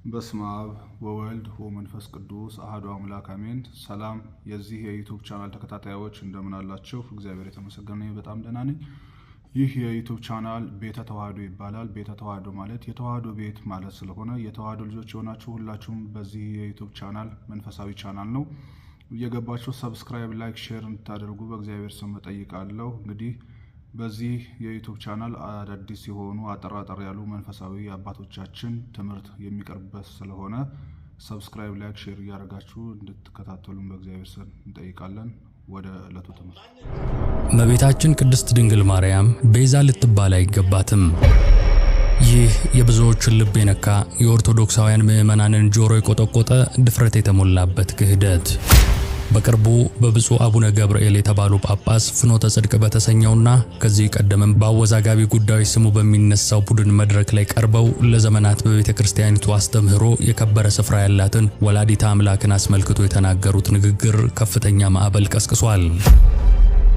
በስመ አብ ወወልድ ወመንፈስ ቅዱስ አሐዱ አምላክ አሜን። ሰላም የዚህ የዩቲዩብ ቻናል ተከታታዮች እንደምን አላችሁ? እግዚአብሔር የተመሰገነ ይሁን፣ በጣም ደህና ነኝ። ይህ የዩቲዩብ ቻናል ቤተ ተዋህዶ ይባላል። ቤተ ተዋህዶ ማለት የተዋህዶ ቤት ማለት ስለሆነ የተዋህዶ ልጆች የሆናችሁ ሁላችሁም በዚህ የዩቲዩብ ቻናል መንፈሳዊ ቻናል ነው እየገባችሁ ሰብስክራይብ፣ ላይክ፣ ሼር እንድታደርጉ በእግዚአብሔር ስም እጠይቃለሁ። እንግዲህ በዚህ የዩቲዩብ ቻናል አዳዲስ የሆኑ አጠራጣሪ ያሉ መንፈሳዊ አባቶቻችን ትምህርት የሚቀርብበት ስለሆነ ሰብስክራይብ፣ ላይክ፣ ሼር እያደረጋችሁ እንድትከታተሉን በእግዚአብሔር ስም እንጠይቃለን። ወደ ዕለቱ ትምህርት። እመቤታችን ቅድስት ድንግል ማርያም ቤዛ ልትባል አይገባትም። ይህ የብዙዎችን ልብ የነካ የኦርቶዶክሳውያን ምዕመናንን ጆሮ የቆጠቆጠ ድፍረት የተሞላበት ክህደት በቅርቡ በብፁዕ አቡነ ገብርኤል የተባሉ ጳጳስ ፍኖተ ጽድቅ በተሰኘውና ከዚህ ቀደምም በአወዛጋቢ ጉዳዮች ስሙ በሚነሳው ቡድን መድረክ ላይ ቀርበው ለዘመናት በቤተ ክርስቲያኒቱ አስተምህሮ የከበረ ስፍራ ያላትን ወላዲተ አምላክን አስመልክቶ የተናገሩት ንግግር ከፍተኛ ማዕበል ቀስቅሷል።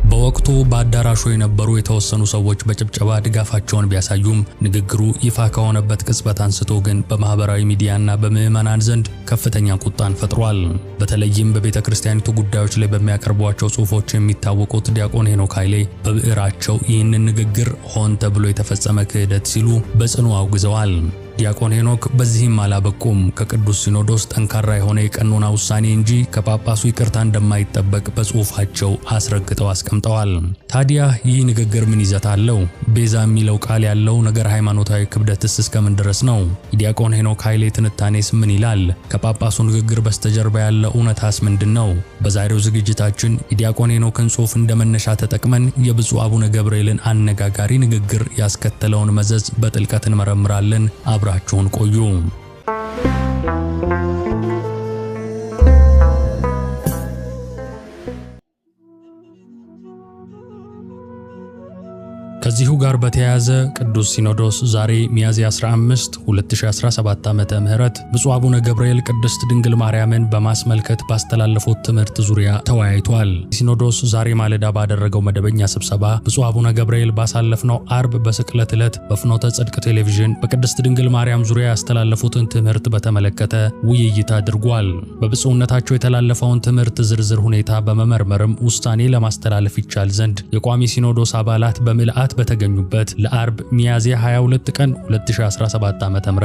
በወቅቱ በአዳራሹ የነበሩ የተወሰኑ ሰዎች በጭብጨባ ድጋፋቸውን ቢያሳዩም ንግግሩ ይፋ ከሆነበት ቅጽበት አንስቶ ግን በማህበራዊ ሚዲያና በምዕመናን ዘንድ ከፍተኛ ቁጣን ፈጥሯል። በተለይም በቤተ ክርስቲያኒቱ ጉዳዮች ላይ በሚያቀርቧቸው ጽሑፎች የሚታወቁት ዲያቆን ሄኖክ ኃይሌ በብዕራቸው ይህንን ንግግር ሆን ተብሎ የተፈጸመ ክህደት ሲሉ በጽኑ አውግዘዋል። ዲያቆን ሄኖክ በዚህም አላበቁም። ከቅዱስ ሲኖዶስ ጠንካራ የሆነ የቀኖና ውሳኔ እንጂ ከጳጳሱ ይቅርታ እንደማይጠበቅ በጽሑፋቸው አስረግጠው አስቀምጠዋል። ታዲያ ይህ ንግግር ምን ይዘት አለው? ቤዛ የሚለው ቃል ያለው ነገር ሃይማኖታዊ ክብደትስ እስከምን ድረስ ነው? የዲያቆን ሄኖክ ኃይሌ ትንታኔስ ምን ይላል? ከጳጳሱ ንግግር በስተጀርባ ያለ እውነታስ ምንድነው? በዛሬው ዝግጅታችን የዲያቆን ሄኖክን ጽሑፍ እንደመነሻ ተጠቅመን የብፁዕ አቡነ ገብርኤልን አነጋጋሪ ንግግር ያስከተለውን መዘዝ በጥልቀት እንመረምራለን። አብራችሁን ቆዩ። ከዚሁ ጋር በተያያዘ ቅዱስ ሲኖዶስ ዛሬ ሚያዝያ 15 2017 ዓመተ ምህረት ብፁዕ አቡነ ገብርኤል ቅድስት ድንግል ማርያምን በማስመልከት ባስተላለፉት ትምህርት ዙሪያ ተወያይቷል። ሲኖዶስ ዛሬ ማለዳ ባደረገው መደበኛ ስብሰባ ብፁዕ አቡነ ገብርኤል ባሳለፍነው አርብ በስቅለት ዕለት በፍኖተ ጽድቅ ቴሌቪዥን በቅድስት ድንግል ማርያም ዙሪያ ያስተላለፉትን ትምህርት በተመለከተ ውይይት አድርጓል። በብፁዕነታቸው የተላለፈውን ትምህርት ዝርዝር ሁኔታ በመመርመርም ውሳኔ ለማስተላለፍ ይቻል ዘንድ የቋሚ ሲኖዶስ አባላት በምልአት በተገኙበት ለአርብ ሚያዝያ 22 ቀን 2017 ዓ.ም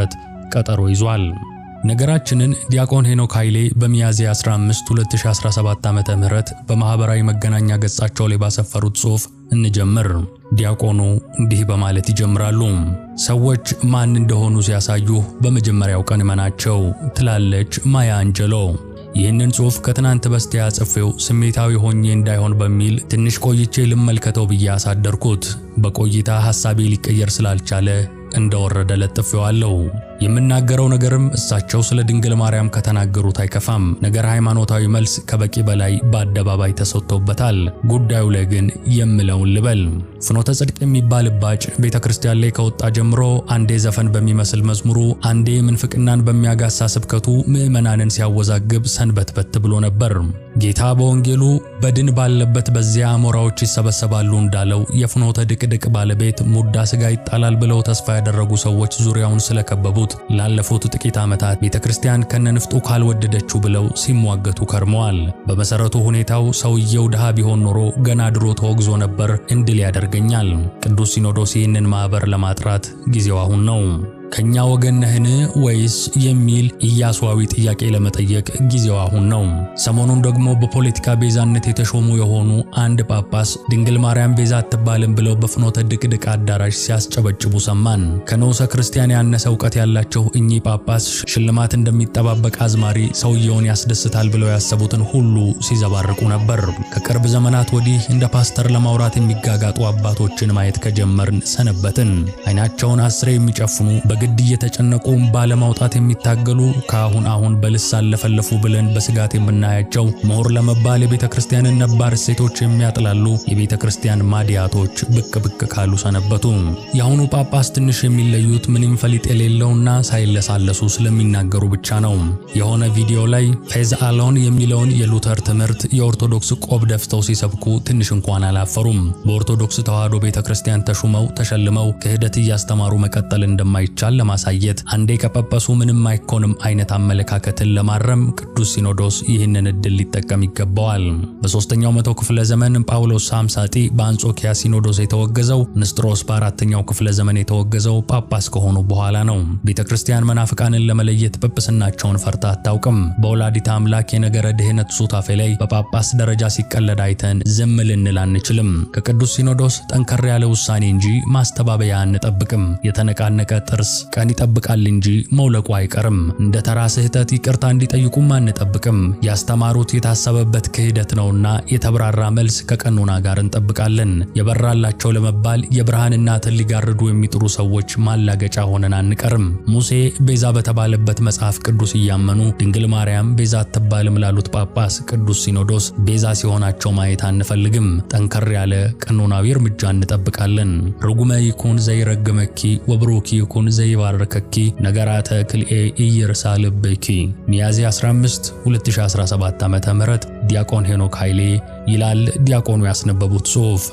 ቀጠሮ ይዟል። ነገራችንን ዲያቆን ሄኖክ ኃይሌ በሚያዝያ 15 2017 ዓ.ም በማህበራዊ መገናኛ ገጻቸው ላይ ባሰፈሩት ጽሑፍ እንጀምር። ዲያቆኑ እንዲህ በማለት ይጀምራሉ። ሰዎች ማን እንደሆኑ ሲያሳዩ በመጀመሪያው ቀን እመናቸው ትላለች ማያ አንጀሎ። ይህንን ጽሑፍ ከትናንት በስቲያ ጽፌው ስሜታዊ ሆኜ እንዳይሆን በሚል ትንሽ ቆይቼ ልመልከተው ብዬ አሳደርኩት። በቆይታ ሐሳቤ ሊቀየር ስላልቻለ እንደወረደ ለጥፌዋለሁ። የምናገረው ነገርም እሳቸው ስለ ድንግል ማርያም ከተናገሩት አይከፋም። ነገር ሃይማኖታዊ መልስ ከበቂ በላይ በአደባባይ ተሰጥቶበታል። ጉዳዩ ላይ ግን የምለውን ልበል። ፍኖተ ጽድቅ የሚባል ባጭ ቤተ ክርስቲያን ላይ ከወጣ ጀምሮ አንዴ ዘፈን በሚመስል መዝሙሩ፣ አንዴ ምንፍቅናን በሚያጋሳ ስብከቱ ምዕመናንን ሲያወዛግብ ሰንበትበት ብሎ ነበር። ጌታ በወንጌሉ በድን ባለበት በዚያ አሞራዎች ይሰበሰባሉ እንዳለው የፍኖተ ድቅድቅ ባለቤት ሙዳ ሥጋ ይጣላል ብለው ተስፋ ያደረጉ ሰዎች ዙሪያውን ስለከበቡት ላለፉት ጥቂት ዓመታት ቤተክርስቲያን ከነንፍጡ ካልወደደችው ብለው ሲሟገቱ ከርመዋል። በመሰረቱ ሁኔታው ሰውየው ድሃ ቢሆን ኖሮ ገና ድሮ ተወግዞ ነበር እንድል ያደርገኛል። ቅዱስ ሲኖዶስ ይህንን ማህበር ለማጥራት ጊዜው አሁን ነው። ከኛ ወገን ነህን ወይስ የሚል ኢያሱዋዊ ጥያቄ ለመጠየቅ ጊዜው አሁን ነው። ሰሞኑን ደግሞ በፖለቲካ ቤዛነት የተሾሙ የሆኑ አንድ ጳጳስ ድንግል ማርያም ቤዛ አትባልም ብለው በፍኖተ ድቅድቅ አዳራሽ ሲያስጨበጭቡ ሰማን። ከንዑሰ ክርስቲያን ያነሰ ዕውቀት ያላቸው እኚህ ጳጳስ ሽልማት እንደሚጠባበቅ አዝማሪ ሰውየውን ያስደስታል ብለው ያሰቡትን ሁሉ ሲዘባርቁ ነበር። ከቅርብ ዘመናት ወዲህ እንደ ፓስተር ለማውራት የሚጋጋጡ አባቶችን ማየት ከጀመርን ሰነበትን። አይናቸውን አስሬ የሚጨፍኑ ግድ እየተጨነቁ ባለማውጣት የሚታገሉ አሁን በልሳን ለፈለፉ ብለን በስጋት የምናያቸው ምሁር ለመባል የቤተ ክርስቲያንን ነባር እሴቶች የሚያጥላሉ የቤተ ክርስቲያን ማዲያቶች ብቅ ካሉ ሰነበቱ። የአሁኑ ጳጳስ ትንሽ የሚለዩት ምንም ፈሊጥ የሌለውና ሳይለሳለሱ ስለሚናገሩ ብቻ ነው። የሆነ ቪዲዮ ላይ ፌዝ አሎን የሚለውን የሉተር ትምህርት የኦርቶዶክስ ቆብ ደፍተው ሲሰብኩ ትንሽ እንኳን አላፈሩም። በኦርቶዶክስ ተዋህዶ ቤተ ክርስቲያን ተሹመው ተሸልመው ክህደት እያስተማሩ መቀጠል እንደማይቻል መግለጫን ለማሳየት አንዴ ከጳጳሱ ምንም አይኮንም አይነት አመለካከትን ለማረም ቅዱስ ሲኖዶስ ይህንን እድል ሊጠቀም ይገባዋል። በ3ኛው መቶ ክፍለ ዘመን ጳውሎስ ሳምሳጢ በአንጾኪያ ሲኖዶስ የተወገዘው፣ ንስጥሮስ በ4ኛው ክፍለ ዘመን የተወገዘው ጳጳስ ከሆኑ በኋላ ነው። ቤተክርስቲያን መናፍቃንን ለመለየት ጵጵስናቸውን ፈርታ አታውቅም። በወላዲተ አምላክ የነገረ ድህነት ሱታፌ ላይ በጳጳስ ደረጃ ሲቀለድ አይተን ዝም ልንል አንችልም። ከቅዱስ ሲኖዶስ ጠንከር ያለ ውሳኔ እንጂ ማስተባበያ አንጠብቅም። የተነቃነቀ ጥርስ ቀን ይጠብቃል እንጂ መውለቁ አይቀርም። እንደ ተራ ስህተት ይቅርታ እንዲጠይቁም አንጠብቅም። ያስተማሩት የታሰበበት ክህደት ነውና የተብራራ መልስ ከቀኖና ጋር እንጠብቃለን። የበራላቸው ለመባል የብርሃን እናትን ሊጋርዱ የሚጥሩ ሰዎች ማላገጫ ሆነን አንቀርም። ሙሴ ቤዛ በተባለበት መጽሐፍ ቅዱስ እያመኑ ድንግል ማርያም ቤዛ አትባልም ላሉት ጳጳስ ቅዱስ ሲኖዶስ ቤዛ ሲሆናቸው ማየት አንፈልግም። ጠንከር ያለ ቀኖናዊ እርምጃ እንጠብቃለን። ርጉመ ይኩን ዘይረግመኪ ወብሩክ ይኩን ዘይባርከኪ ነገራተ ክልኤ ኢየርሳ ልበኪ። ሚያዝያ 15 2017 ዓ.ም ዲያቆን ሄኖክ ኃይሌ ይላል ዲያቆኑ ያስነበቡት ጽሑፍ።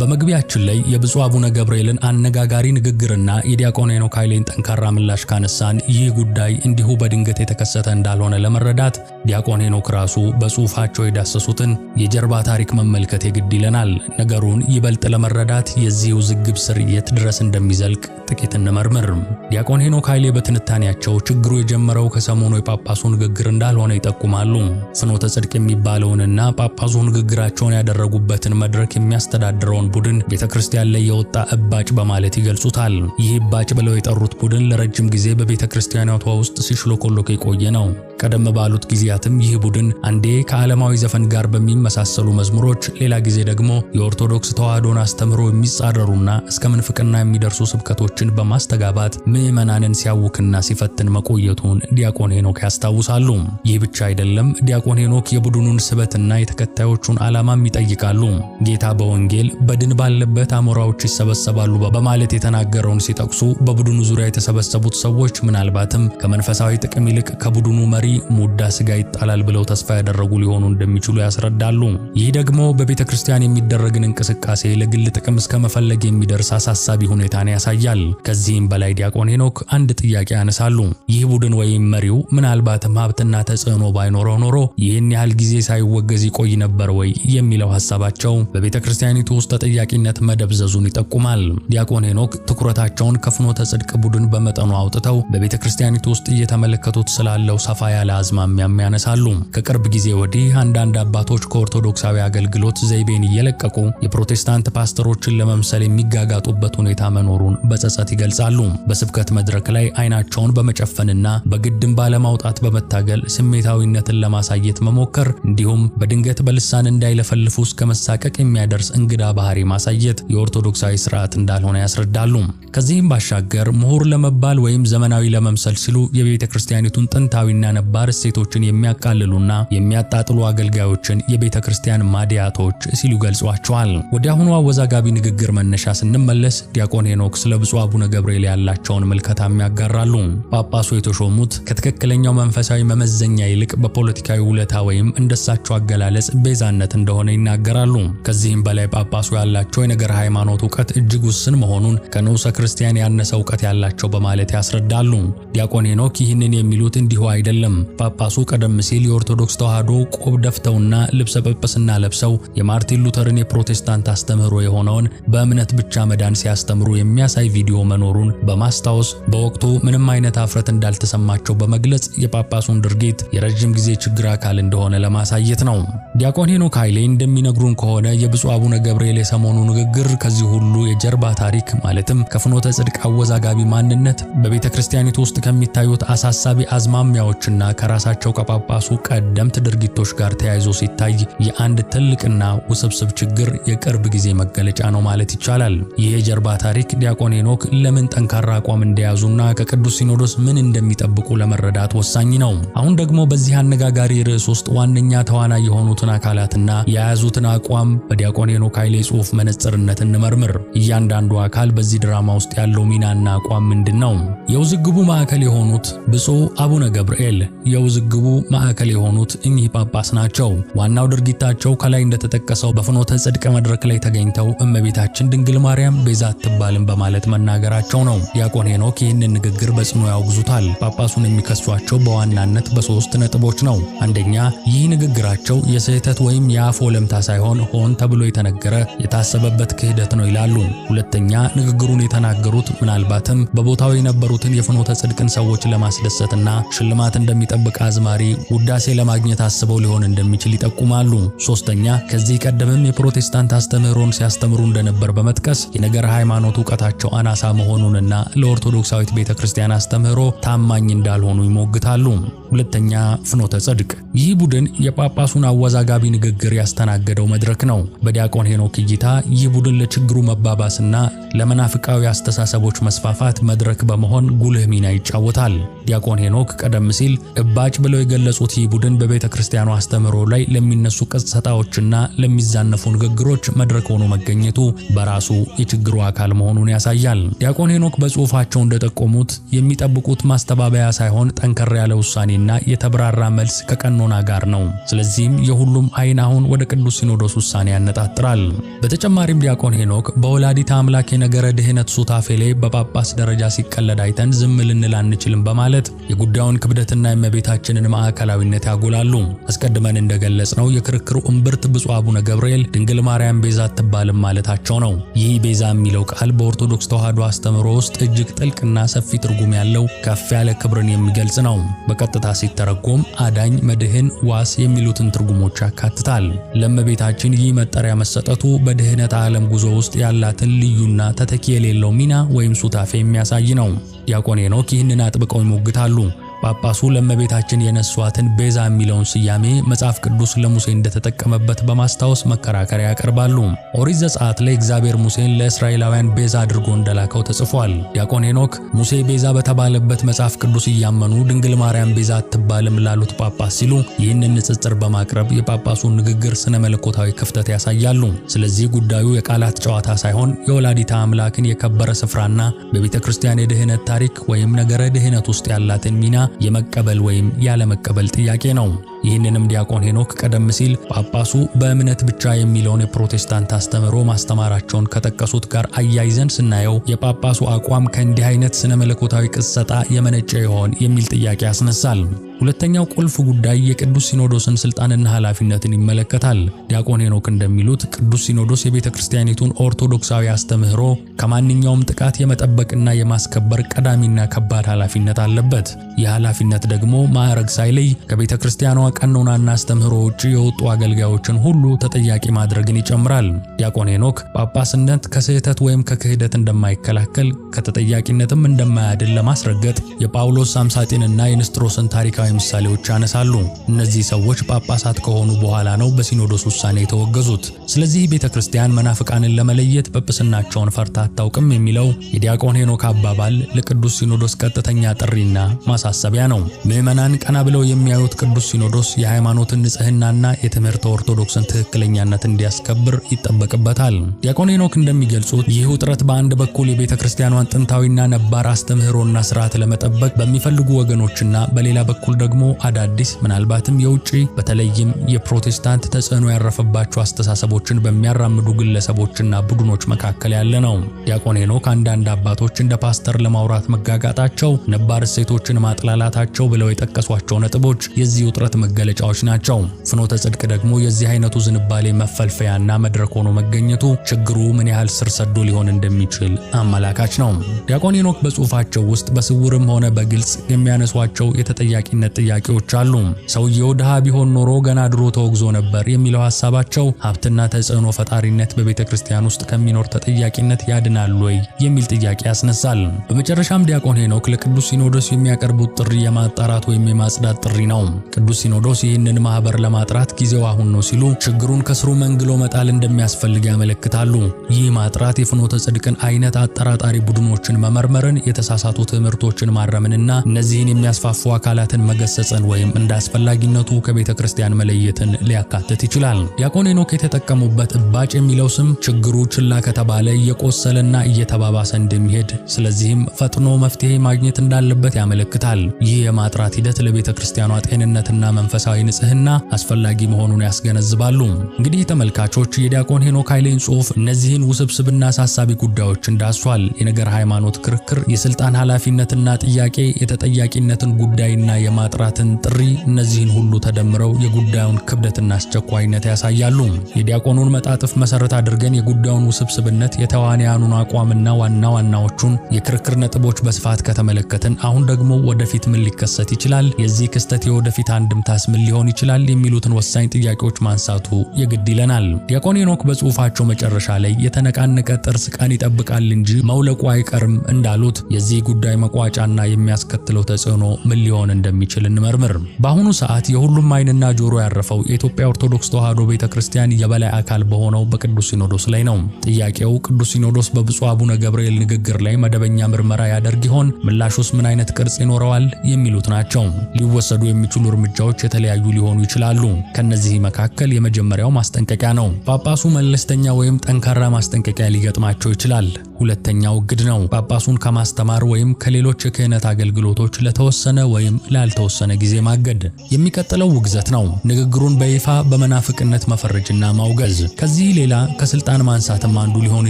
በመግቢያችን ላይ የብፁዕ አቡነ ገብርኤልን አነጋጋሪ ንግግርና የዲያቆን ሄኖክ ኃይሌን ጠንካራ ምላሽ ካነሳን ይህ ጉዳይ እንዲሁ በድንገት የተከሰተ እንዳልሆነ ለመረዳት ዲያቆን ሄኖክ ራሱ በጽሑፋቸው የዳሰሱትን የጀርባ ታሪክ መመልከት የግድ ይለናል። ነገሩን ይበልጥ ለመረዳት የዚህ ውዝግብ ስር የት ድረስ እንደሚዘልቅ ጥቂት እንመርምር። ዲያቆን ሄኖክ ኃይሌ በትንታኔያቸው ችግሩ የጀመረው ከሰሞኑ የጳጳሱ ንግግር እንዳልሆነ ይጠቁማሉ። ፍኖተ ጽድቅ የሚባለውንና ጳጳሱ ንግግራቸውን ያደረጉበትን መድረክ የሚያስተዳድረውን ቡድን ቤተክርስቲያን ላይ የወጣ እባጭ በማለት ይገልጹታል። ይህ እባጭ ብለው የጠሩት ቡድን ለረጅም ጊዜ በቤተክርስቲያኗ ውስጥ ሲሽሎኮሎክ የቆየ ነው። ቀደም ባሉት ጊዜያትም ይህ ቡድን አንዴ ከዓለማዊ ዘፈን ጋር በሚመሳሰሉ መዝሙሮች፣ ሌላ ጊዜ ደግሞ የኦርቶዶክስ ተዋሕዶን አስተምህሮ የሚጻረሩና እስከ ምንፍቅና የሚደርሱ ስብከቶችን በማስተጋባት ምዕመናንን ሲያውክና ሲፈትን መቆየቱን ዲያቆን ሄኖክ ያስታውሳሉ። ይህ ብቻ አይደለም። ዲያቆን ሄኖክ የቡድኑን ስበትና የተከታዮቹን ዓላማም ይጠይቃሉ። ጌታ በወንጌል በድን ባለበት አሞራዎች ይሰበሰባሉ በማለት የተናገረውን ሲጠቅሱ በቡድኑ ዙሪያ የተሰበሰቡት ሰዎች ምናልባትም ከመንፈሳዊ ጥቅም ይልቅ ከቡድኑ መሪ ሙዳ ስጋ ይጣላል ብለው ተስፋ ያደረጉ ሊሆኑ እንደሚችሉ ያስረዳሉ። ይህ ደግሞ በቤተክርስቲያን የሚደረግን እንቅስቃሴ ለግል ጥቅም እስከ መፈለግ የሚደርስ አሳሳቢ ሁኔታን ያሳያል። ከዚህም በላይ ዲያቆን ሄኖክ አንድ ጥያቄ ያነሳሉ። ይህ ቡድን ወይም መሪው ምናልባትም ሀብትና ተጽዕኖ ባይኖረው ኖሮ ይህን ያህል ጊዜ ሳይወገዝ ይቆይ ነበር ወይ የሚለው ሐሳባቸው በቤተክርስቲያኒቱ ውስጥ ተጠያቂነት መደብዘዙን ይጠቁማል። ዲያቆን ሄኖክ ትኩረታቸውን ከፍኖተ ጽድቅ ቡድን በመጠኑ አውጥተው በቤተክርስቲያኒቱ ውስጥ እየተመለከቱት ስላለው ሰፋ ያለ አዝማሚያም ያነሳሉ። ከቅርብ ጊዜ ወዲህ አንዳንድ አባቶች ከኦርቶዶክሳዊ አገልግሎት ዘይቤን እየለቀቁ የፕሮቴስታንት ፓስተሮችን ለመምሰል የሚጋጋጡበት ሁኔታ መኖሩን በጸጸት ይገልጻሉ። በስብከት መድረክ ላይ አይናቸውን በመጨፈንና በግድም ባለማውጣት በመታገል ስሜታዊነትን ለማሳየት መሞከር እንዲሁም በድንገት በልሳን እንዳይለፈልፉ እስከ መሳቀቅ የሚያደርስ እንግዳ ባህሪ ማሳየት የኦርቶዶክሳዊ ሥርዓት እንዳልሆነ ያስረዳሉ። ከዚህም ባሻገር ምሁር ለመባል ወይም ዘመናዊ ለመምሰል ሲሉ የቤተክርስቲያኒቱን ጥንታዊና ነባር እሴቶችን የሚያቃልሉና የሚያጣጥሉ አገልጋዮችን የቤተክርስቲያን ማዲያቶች ሲሉ ገልጿቸዋል። ወዲያውኑ አወዛጋቢ ንግግር መነሻ ስንመለስ ዲያቆን ሄኖክ ስለ ብፁዕ አቡነ ገብርኤል ያላቸውን ምልከታም ያጋራሉ። ጳጳሱ የተሾሙት ከትክክለኛው መንፈሳዊ መመዘኛ ይልቅ በፖለቲካዊ ውለታ ወይም እንደሳቸው አገላለጽ ቤዛነት እንደሆነ ይናገራሉ። ከዚህም በላይ ጳጳሱ ያላቸው የነገር ሃይማኖት ዕውቀት እጅግ ውስን መሆኑን ከንዑሰ ክርስቲያን ያነሰ ዕውቀት ያላቸው በማለት ያስረዳሉ። ዲያቆን ሄኖክ ይህንን የሚሉት እንዲሁ አይደለም። ጳጳሱ ቀደም ሲል የኦርቶዶክስ ተዋሕዶ ቆብ ደፍተውና ልብሰ ጵጵስና ለብሰው የማርቲን ሉተርን የፕሮቴስታንት አስተምህሮ የሆነውን በእምነት ብቻ መዳን ሲያስተምሩ የሚያሳይ ቪዲዮ መኖሩን በማስታወስ በወቅቱ ምንም አይነት አፍረት እንዳልተሰማቸው በመግለጽ የጳጳሱን ድርጊት የረጅም ጊዜ ችግር አካል እንደሆነ ለማሳየት ነው። ዲያቆን ሄኖክ ኃይሌ እንደሚነግሩን ከሆነ የብፁዕ አቡነ ገብርኤል የሰሞኑ ንግግር ከዚህ ሁሉ የጀርባ ታሪክ ማለትም ከፍኖተ ጽድቅ አወዛጋቢ ማንነት፣ በቤተክርስቲያኒቱ ውስጥ ከሚታዩት አሳሳቢ አዝማሚያዎችና ከራሳቸው ከጳጳሱ ቀደምት ድርጊቶች ጋር ተያይዞ ሲታይ የአንድ ትልቅና ውስብስብ ችግር የቅርብ ጊዜ መገለጫ ነው ማለት ይቻላል። ይህ የጀርባ ታሪክ ዲያቆን ሄኖክ ለምን ጠንካራ አቋም እንደያዙና ከቅዱስ ሲኖዶስ ምን እንደሚጠብቁ ለመረዳት ወሳኝ ነው። አሁን ደግሞ በዚህ አነጋጋሪ ርዕስ ውስጥ ዋነኛ ተዋናይ የሆኑትን አካላትና የያዙትን አቋም በዲያቆን ሄኖክ ኃይሌ ጽሑፍ ጽሑፍ መነጽርነት እንመርምር። እያንዳንዱ አካል በዚህ ድራማ ውስጥ ያለው ሚናና አቋም ምንድነው? የውዝግቡ ማዕከል የሆኑት ብፁዕ አቡነ ገብርኤል የውዝግቡ ማዕከል የሆኑት እኚህ ጳጳስ ናቸው። ዋናው ድርጊታቸው ከላይ እንደተጠቀሰው በፍኖተ ጽድቅ መድረክ ላይ ተገኝተው እመቤታችን ድንግል ማርያም ቤዛ አትባልም በማለት መናገራቸው ነው። ዲያቆን ሄኖክ ይህንን ንግግር በጽኑ ያወግዙታል። ጳጳሱን የሚከሷቸው በዋናነት በ3 ነጥቦች ነው። አንደኛ፣ ይህ ንግግራቸው የስህተት ወይም የአፍ ወለምታ ሳይሆን ሆን ተብሎ የተነገረ የታሰበበት ክህደት ነው ይላሉ። ሁለተኛ፣ ንግግሩን የተናገሩት ምናልባትም በቦታው የነበሩትን የፍኖተ ጽድቅን ሰዎች ለማስደሰትና ሽልማት እንደሚጠብቅ አዝማሪ ውዳሴ ለማግኘት አስበው ሊሆን እንደሚችል ይጠቁማሉ። ሶስተኛ፣ ከዚህ ቀደምም የፕሮቴስታንት አስተምህሮን ሲያስተምሩ እንደነበር በመጥቀስ የነገረ ሃይማኖት ዕውቀታቸው አናሳ መሆኑንና ለኦርቶዶክሳዊት ቤተክርስቲያን አስተምህሮ ታማኝ እንዳልሆኑ ይሞግታሉ። ሁለተኛ፣ ፍኖተ ጽድቅ ይህ ቡድን የጳጳሱን አወዛጋቢ ንግግር ያስተናገደው መድረክ ነው። በዲያቆን ሄኖክ እይታ ይህ ቡድን ለችግሩ መባባስና ለመናፍቃዊ አስተሳሰቦች መስፋፋት መድረክ በመሆን ጉልህ ሚና ይጫወታል። ዲያቆን ሄኖክ ቀደም ሲል እባጭ ብለው የገለጹት ይህ ቡድን በቤተክርስቲያኑ አስተምህሮ ላይ ለሚነሱ ቅጽታዎችና ለሚዛነፉ ንግግሮች መድረክ ሆኖ መገኘቱ በራሱ የችግሩ አካል መሆኑን ያሳያል። ዲያቆን ሄኖክ በጽሑፋቸው እንደጠቆሙት የሚጠብቁት ማስተባበያ ሳይሆን ጠንከር ያለ ውሳኔና የተብራራ መልስ ከቀኖና ጋር ነው። ስለዚህም የሁሉም አይን አሁን ወደ ቅዱስ ሲኖዶስ ውሳኔ ያነጣጥራል። በተጨማሪም ዲያቆን ሄኖክ በወላዲተ አምላክ የነገረ ድህነት ሱታፌ ላይ በጳጳስ ደረጃ ሲቀለድ አይተን ዝም ልንል አንችልም በማለት የጉዳዩን ክብደትና የእመቤታችንን ማዕከላዊነት ያጎላሉ። አስቀድመን እንደገለጽነው የክርክሩ እምብርት ብፁዕ አቡነ ገብርኤል ድንግል ማርያም ቤዛ አትባልም ማለታቸው ነው። ይህ ቤዛ የሚለው ቃል በኦርቶዶክስ ተዋሕዶ አስተምህሮ ውስጥ እጅግ ጥልቅና ሰፊ ትርጉም ያለው ከፍ ያለ ክብርን የሚገልጽ ነው። በቀጥታ ሲተረጎም አዳኝ፣ መድህን፣ ዋስ የሚሉትን ትርጉሞች ያካትታል። ለእመቤታችን ይህ መጠሪያ መሰጠቱ በድህነት ዓለም ጉዞ ውስጥ ያላትን ልዩና ተተኪ የሌለው ሚና ወይም ሱታፌ የሚያሳይ ነው። ዲያቆን ሄኖክ ይህንን አጥብቀው ይሞግታሉ። ጳጳሱ ለእመቤታችን የነሷትን ቤዛ የሚለውን ስያሜ መጽሐፍ ቅዱስ ለሙሴ እንደተጠቀመበት በማስታወስ መከራከሪያ ያቀርባሉ። ኦሪት ዘጸአት ላይ እግዚአብሔር ሙሴን ለእስራኤላውያን ቤዛ አድርጎ እንደላከው ተጽፏል። ዲያቆን ሄኖክ ሙሴ ቤዛ በተባለበት መጽሐፍ ቅዱስ እያመኑ ድንግል ማርያም ቤዛ አትባልም ላሉት ጳጳስ ሲሉ ይህንን ንጽጽር በማቅረብ የጳጳሱን ንግግር ስነ መለኮታዊ ክፍተት ያሳያሉ። ስለዚህ ጉዳዩ የቃላት ጨዋታ ሳይሆን የወላዲተ አምላክን የከበረ ስፍራና በቤተ ክርስቲያን የድህነት ታሪክ ወይም ነገረ ድህነት ውስጥ ያላትን ሚና የመቀበል ወይም ያለመቀበል ጥያቄ ነው። ይህንንም ዲያቆን ሄኖክ ቀደም ሲል ጳጳሱ በእምነት ብቻ የሚለውን የፕሮቴስታንት አስተምህሮ ማስተማራቸውን ከጠቀሱት ጋር አያይዘን ስናየው የጳጳሱ አቋም ከእንዲህ አይነት ስነ መለኮታዊ ቅጽታ የመነጨ ይሆን የሚል ጥያቄ ያስነሳል። ሁለተኛው ቁልፍ ጉዳይ የቅዱስ ሲኖዶስን ስልጣንና ኃላፊነትን ይመለከታል። ዲያቆን ሄኖክ እንደሚሉት ቅዱስ ሲኖዶስ የቤተ ክርስቲያኒቱን ኦርቶዶክሳዊ አስተምህሮ ከማንኛውም ጥቃት የመጠበቅና የማስከበር ቀዳሚና ከባድ ኃላፊነት አለበት። ይህ ኃላፊነት ደግሞ ማዕረግ ሳይለይ ከቤተ ክርስቲያኗ ቀኖናና አስተምህሮ ውጪ የወጡ አገልጋዮችን ሁሉ ተጠያቂ ማድረግን ይጨምራል። ዲያቆን ሄኖክ ጳጳስነት ከስህተት ወይም ከክህደት እንደማይከላከል ከተጠያቂነትም እንደማያድን ለማስረገጥ የጳውሎስ ሳምሳጢንና የንስጥሮስን ታሪካዊ ምሳሌዎች ያነሳሉ። እነዚህ ሰዎች ጳጳሳት ከሆኑ በኋላ ነው በሲኖዶስ ውሳኔ የተወገዙት። ስለዚህ ቤተክርስቲያን መናፍቃንን ለመለየት ጵጵስናቸውን ፈርታ አታውቅም የሚለው የዲያቆን ሄኖክ አባባል ለቅዱስ ሲኖዶስ ቀጥተኛ ጥሪና ማሳሰቢያ ነው። ምዕመናን ቀና ብለው የሚያዩት ቅዱስ ሲኖዶስ የሃይማኖትን ንጽህናና የትምህርተ ኦርቶዶክስን ትክክለኛነት እንዲያስከብር ይጠበቅበታል። ዲያቆን ሄኖክ እንደሚገልጹት ይህ ውጥረት በአንድ በኩል የቤተክርስቲያኗን ጥንታዊና ነባር አስተምህሮና ስርዓት ለመጠበቅ በሚፈልጉ ወገኖችና በሌላ በኩል ደግሞ አዳዲስ ምናልባትም የውጪ በተለይም የፕሮቴስታንት ተጽዕኖ ያረፈባቸው አስተሳሰቦችን በሚያራምዱ ግለሰቦችና ቡድኖች መካከል ያለ ነው። ዲያቆን ሄኖክ አንዳንድ አባቶች እንደ ፓስተር ለማውራት መጋጋጣቸው፣ ነባር እሴቶችን ማጥላላታቸው ብለው የጠቀሷቸው ነጥቦች የዚህ ውጥረት መገለጫዎች ናቸው። ፍኖተ ጽድቅ ደግሞ የዚህ አይነቱ ዝንባሌ መፈልፈያና መድረክ ሆኖ መገኘቱ ችግሩ ምን ያህል ስር ሰዶ ሊሆን እንደሚችል አመላካች ነው። ዲያቆን ሄኖክ በጽሑፋቸው ውስጥ በስውርም ሆነ በግልጽ የሚያነሷቸው የተጠያቂነት ጥያቄዎች አሉ። ሰውየው ድሃ ቢሆን ኖሮ ገና ድሮ ተወግዞ ነበር የሚለው ሐሳባቸው ሀብትና ተጽዕኖ ፈጣሪነት በቤተ ክርስቲያን ውስጥ ከሚኖር ተጠያቂነት ያድናል ወይ የሚል ጥያቄ ያስነሳል። በመጨረሻም ዲያቆን ሄኖክ ለቅዱስ ሲኖዶስ የሚያቀርቡት ጥሪ የማጣራት ወይም የማጽዳት ጥሪ ነው። ቅዱስ ሲኖዶስ ሲኖዶስ ይህንን ማህበር ለማጥራት ጊዜው አሁን ነው ሲሉ ችግሩን ከስሩ መንግሎ መጣል እንደሚያስፈልግ ያመለክታሉ። ይህ ማጥራት የፍኖተ ጽድቅን አይነት አጠራጣሪ ቡድኖችን መመርመርን፣ የተሳሳቱ ትምህርቶችን ማረምንና እነዚህን የሚያስፋፉ አካላትን መገሰጽን ወይም እንደ አስፈላጊነቱ ከቤተ ክርስቲያን መለየትን ሊያካትት ይችላል። ዲያቆን ሄኖክ የተጠቀሙበት እባጭ የሚለው ስም ችግሩ ችላ ከተባለ እየቆሰለና እየተባባሰ እንደሚሄድ፣ ስለዚህም ፈጥኖ መፍትሄ ማግኘት እንዳለበት ያመለክታል። ይህ የማጥራት ሂደት ለቤተ ክርስቲያኗ ጤንነትና መንፈሳዊ ንጽህና አስፈላጊ መሆኑን ያስገነዝባሉ። እንግዲህ ተመልካቾች የዲያቆን ሄኖክ ኃይሌን ጽሑፍ እነዚህን ውስብስብና አሳሳቢ ጉዳዮች እንዳስሷል። የነገር ሃይማኖት ክርክር፣ የስልጣን ኃላፊነትና ጥያቄ፣ የተጠያቂነትን ጉዳይና የማጥራትን ጥሪ፣ እነዚህን ሁሉ ተደምረው የጉዳዩን ክብደትና አስቸኳይነት ያሳያሉ። የዲያቆኑን መጣጥፍ መሰረት አድርገን የጉዳዩን ውስብስብነት፣ የተዋንያኑን አቋምና ዋና ዋናዎቹን የክርክር ነጥቦች በስፋት ከተመለከትን አሁን ደግሞ ወደፊት ምን ሊከሰት ይችላል፣ የዚህ ክስተት የወደፊት አንድምታስ ምን ሊሆን ይችላል የሚሉትን ወሳኝ ጥያቄዎች ማንሳቱ የግድ ይለናል። ዲያቆን ሄኖክ በጽሑፋቸው መጨረሻ ላይ የተነቃነቀ ጥርስ ቀን ይጠብቃል እንጂ መውለቁ አይቀርም እንዳሉት የዚህ ጉዳይ መቋጫና የሚያስከትለው ተጽዕኖ ምን ሊሆን እንደሚችል እንመርምር። በአሁኑ ሰዓት የሁሉም ዓይንና ጆሮ ያረፈው የኢትዮጵያ ኦርቶዶክስ ተዋሕዶ ቤተክርስቲያን የበላይ አካል በሆነው በቅዱስ ሲኖዶስ ላይ ነው። ጥያቄው ቅዱስ ሲኖዶስ በብፁዕ አቡነ ገብርኤል ንግግር ላይ መደበኛ ምርመራ ያደርግ ይሆን? ምላሹስ ምን አይነት ቅርጽ ይኖረዋል? የሚሉት ናቸው። ሊወሰዱ የሚችሉ እርምጃዎች የተለያዩ ሊሆኑ ይችላሉ። ከነዚህ መካከል የመጀመሪያው ማስጠንቀቂያ ነው። ጳጳሱ መለስተኛ ወይም ጠንካራ ማስጠንቀቂያ ሊገጥማቸው ይችላል። ሁለተኛው እግድ ነው። ጳጳሱን ከማስተማር ወይም ከሌሎች የክህነት አገልግሎቶች ለተወሰነ ወይም ላልተወሰነ ጊዜ ማገድ። የሚቀጥለው ውግዘት ነው። ንግግሩን በይፋ በመናፍቅነት መፈረጅና ማውገዝ። ከዚህ ሌላ ከስልጣን ማንሳትም አንዱ ሊሆን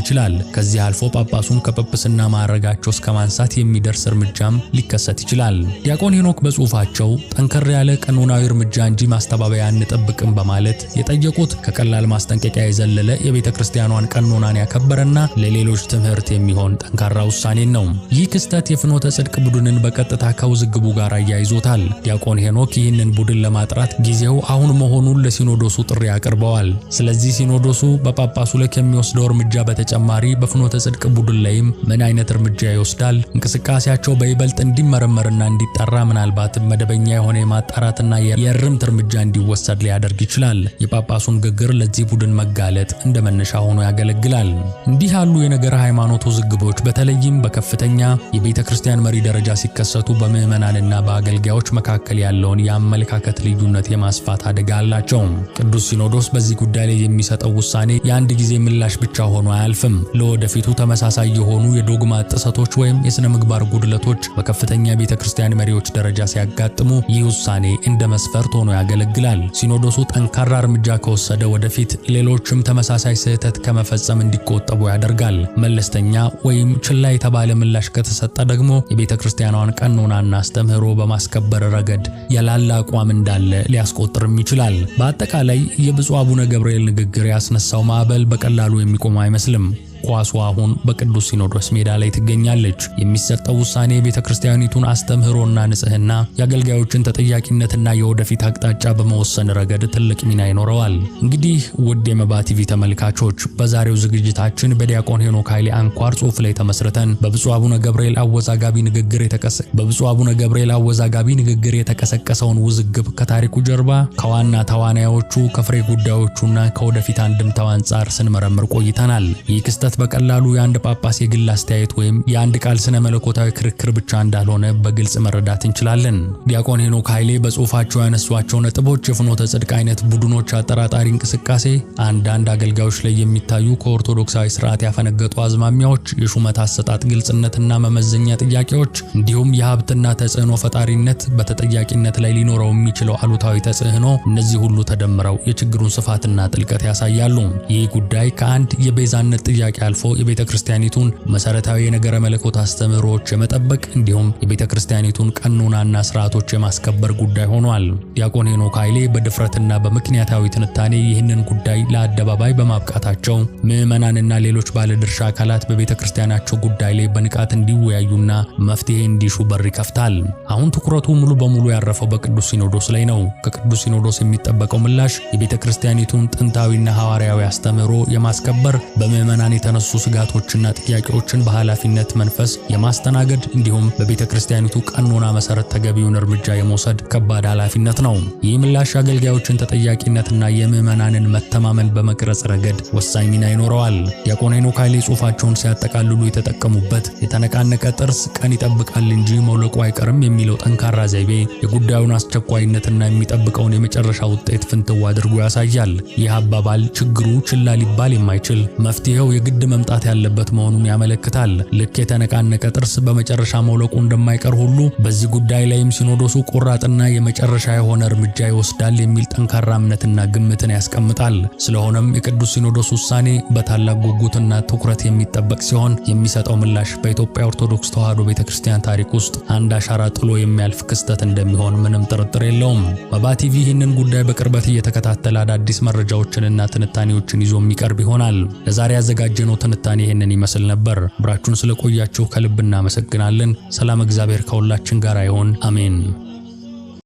ይችላል። ከዚህ አልፎ ጳጳሱን ከጵጵስና ማዕረጋቸው እስከ ማንሳት የሚደርስ እርምጃም ሊከሰት ይችላል። ዲያቆን ሄኖክ በጽሑፋቸው ጠንከር ያለ ቀኖናዊ እርምጃ እንጂ ማስተባበያ አንጠብቅም በማለት የጠየቁት ከቀላል ማስጠንቀቂያ የዘለለ የቤተ ክርስቲያኗን ቀኖናን ያከበረና ለሌሎች ትምህርት የሚሆን ጠንካራ ውሳኔን ነው። ይህ ክስተት የፍኖተ ጽድቅ ቡድንን በቀጥታ ከውዝግቡ ጋር አያይዞታል። ዲያቆን ሄኖክ ይህንን ቡድን ለማጥራት ጊዜው አሁን መሆኑን ለሲኖዶሱ ጥሪ አቅርበዋል። ስለዚህ ሲኖዶሱ በጳጳሱ ላይ ከሚወስደው እርምጃ በተጨማሪ በፍኖተ ጽድቅ ቡድን ላይም ምን አይነት እርምጃ ይወስዳል? እንቅስቃሴያቸው በይበልጥ እንዲመረመርና እንዲጣራ ምናልባትም መደበኛ የሆነ የማጣራትና የእርምት እርምጃ እንዲወሰድ ሊያደርግ ይችላል። የጳጳሱ ንግግር ለዚህ ቡድን መጋለጥ እንደ መነሻ ሆኖ ያገለግላል። እንዲህ ያሉ የነገር ሃይማኖት ውዝግቦች በተለይም በከፍተኛ የቤተ ክርስቲያን መሪ ደረጃ ሲከሰቱ በምዕመናንና በአገልጋዮች መካከል ያለውን የአመለካከት ልዩነት የማስፋት አደጋ አላቸው። ቅዱስ ሲኖዶስ በዚህ ጉዳይ ላይ የሚሰጠው ውሳኔ የአንድ ጊዜ ምላሽ ብቻ ሆኖ አያልፍም። ለወደፊቱ ተመሳሳይ የሆኑ የዶግማ ጥሰቶች ወይም የሥነ ምግባር ጉድለቶች በከፍተኛ ቤተ ክርስቲያን መሪዎች ደረጃ ሲያጋጥሙ ይህ ውሳኔ እንደ መስፈርት ሆኖ ያገለግላል። ሲኖዶሱ ጠንካራ እርምጃ ከወሰደ ወደፊት ሌሎችም ተመሳሳይ ስህተት ከመፈጸም እንዲቆጠቡ ያደርጋል። መለስተኛ ወይም ችላ የተባለ ምላሽ ከተሰጠ ደግሞ የቤተ ክርስቲያኗን ቀኖናና አስተምህሮ በማስከበር ረገድ የላላ አቋም እንዳለ ሊያስቆጥርም ይችላል። በአጠቃላይ የብፁዕ አቡነ ገብርኤል ንግግር ያስነሳው ማዕበል በቀላሉ የሚቆም አይመስልም። ኳሱ አሁን በቅዱስ ሲኖዶስ ሜዳ ላይ ትገኛለች። የሚሰጠው ውሳኔ የቤተ ክርስቲያኒቱን አስተምህሮና ንጽህና፣ የአገልጋዮችን ተጠያቂነትና የወደፊት አቅጣጫ በመወሰን ረገድ ትልቅ ሚና ይኖረዋል። እንግዲህ ውድ የመባ ቲቪ ተመልካቾች በዛሬው ዝግጅታችን በዲያቆን ሄኖክ ኃይሌ አንኳር ጽሑፍ ላይ ተመስርተን በብፁዕ አቡነ ገብርኤል አወዛጋቢ ንግግር የተቀሰቀሰውን ውዝግብ ከታሪኩ ጀርባ ከዋና ተዋናዮቹ ከፍሬ ጉዳዮቹና ከወደፊት አንድምታው አንጻር ስንመረምር ቆይተናል። ይህ ክስተት በቀላሉ የአንድ ጳጳስ የግል አስተያየት ወይም የአንድ ቃል ስነ መለኮታዊ ክርክር ብቻ እንዳልሆነ በግልጽ መረዳት እንችላለን። ዲያቆን ሄኖክ ኃይሌ በጽሑፋቸው ያነሷቸው ነጥቦች የፍኖተ ጽድቅ አይነት ቡድኖች አጠራጣሪ እንቅስቃሴ፣ አንዳንድ አገልጋዮች ላይ የሚታዩ ከኦርቶዶክሳዊ ስርዓት ያፈነገጡ አዝማሚያዎች፣ የሹመት አሰጣጥ ግልጽነትና መመዘኛ ጥያቄዎች እንዲሁም የሀብትና ተጽዕኖ ፈጣሪነት በተጠያቂነት ላይ ሊኖረው የሚችለው አሉታዊ ተጽዕኖ፣ እነዚህ ሁሉ ተደምረው የችግሩን ስፋትና ጥልቀት ያሳያሉ። ይህ ጉዳይ ከአንድ የቤዛነት ጥያቄ አልፎ የቤተ ክርስቲያኒቱን መሰረታዊ የነገረ መለኮት አስተምህሮዎች የመጠበቅ እንዲሁም የቤተ ክርስቲያኒቱን ቀኖናና ስርዓቶች የማስከበር ጉዳይ ሆኗል። ዲያቆን ሄኖክ ኃይሌ በድፍረትና በምክንያታዊ ትንታኔ ይህንን ጉዳይ ለአደባባይ በማብቃታቸው ምዕመናንና ሌሎች ባለድርሻ አካላት በቤተ ክርስቲያናቸው ጉዳይ ላይ በንቃት እንዲወያዩና መፍትሄ እንዲሹ በር ይከፍታል። አሁን ትኩረቱ ሙሉ በሙሉ ያረፈው በቅዱስ ሲኖዶስ ላይ ነው። ከቅዱስ ሲኖዶስ የሚጠበቀው ምላሽ የቤተ ክርስቲያኒቱን ጥንታዊና ሐዋርያዊ አስተምህሮ የማስከበር በምዕመናን የተነሱ ስጋቶችና ጥያቄዎችን በኃላፊነት መንፈስ የማስተናገድ እንዲሁም በቤተ ክርስቲያኒቱ ቀኖና መሰረት ተገቢውን እርምጃ የመውሰድ ከባድ ኃላፊነት ነው። ይህ ምላሽ አገልጋዮችን ተጠያቂነትና የምዕመናንን መተማመን በመቅረጽ ረገድ ወሳኝ ሚና ይኖረዋል። ዲያቆን ሄኖክ ኃይሌ ጽሑፋቸውን ሲያጠቃልሉ የተጠቀሙበት የተነቃነቀ ጥርስ ቀን ይጠብቃል እንጂ መውለቁ አይቀርም የሚለው ጠንካራ ዘይቤ የጉዳዩን አስቸኳይነትና የሚጠብቀውን የመጨረሻ ውጤት ፍንትው አድርጎ ያሳያል። ይህ አባባል ችግሩ ችላ ሊባል የማይችል መፍትሄው የግድ መምጣት ያለበት መሆኑን ያመለክታል። ልክ የተነቃነቀ ጥርስ በመጨረሻ መውለቁ እንደማይቀር ሁሉ በዚህ ጉዳይ ላይም ሲኖዶሱ ቆራጥና የመጨረሻ የሆነ እርምጃ ይወስዳል የሚል ጠንካራ እምነትና ግምትን ያስቀምጣል። ስለሆነም የቅዱስ ሲኖዶስ ውሳኔ በታላቅ ጉጉትና ትኩረት የሚጠበቅ ሲሆን የሚሰጠው ምላሽ በኢትዮጵያ ኦርቶዶክስ ተዋሕዶ ቤተክርስቲያን ታሪክ ውስጥ አንድ አሻራ ጥሎ የሚያልፍ ክስተት እንደሚሆን ምንም ጥርጥር የለውም። ባባ ቲቪ ይህንን ጉዳይ በቅርበት እየተከታተለ አዳዲስ መረጃዎችንና ትንታኔዎችን ይዞ የሚቀርብ ይሆናል። ለዛሬ ያዘጋጀነው ትንታኔ ይህንን ይመስል ነበር። አብራችሁን ስለቆያችሁ ከልብ እናመሰግናለን። ሰላም እግዚአብሔር ከሁላችን ጋር ይሁን። አሜን።